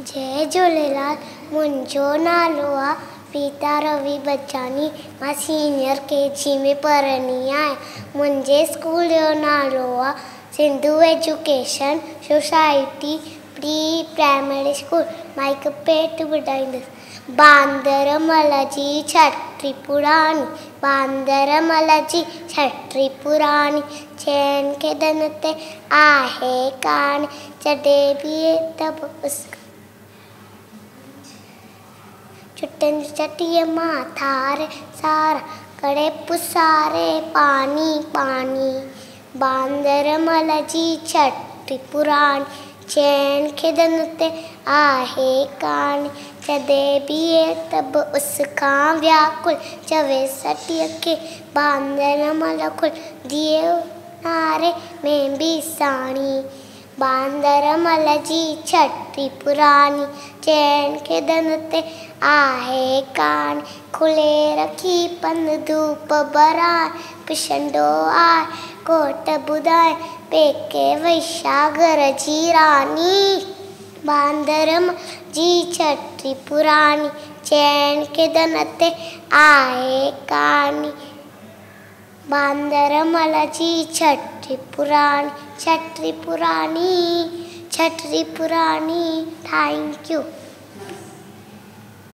जय झूलेलाल। मुंहिंजो नालो आहे प्रीता रवि बचानी। मां सीनियर KG में पढ़ंदी आहियां। मुंहिंजे स्कूल जो नालो आहे Sindhu education society pre primary school. मां हिकु पेट ॿुधाईंदसि। बांदरमल जी छटी पुराणी, बांदरमल जी छटी पुराणी, चैन खे दन ते आहे कान, जॾहिं बि तब छुटनि चटीअ मां थार सारा, करे पुसारे पानी पानी। बांदरमल जी छटी पुराणी, चैन खे दन ते आहे कान, जॾहिं बीहे त बि उस खां व्याकुल, चवे सटीअ खे बांदरमल खुल, धीअ नारे में बि साणी। बांदरमल जी छटी पुराणी, चैन खे दन ते आहे कान, खुले रखी पंध धूप बराए, पुछंदो आहे कोट ॿुधाए, पेके वैशा घर जी रानी। बांदरमल जी छटी पुराणी, चैन खे दन ते आहे कान, बांदरमल जी छटी पुराणी, छटी पुराणी, छटी पुराणी। Thank you.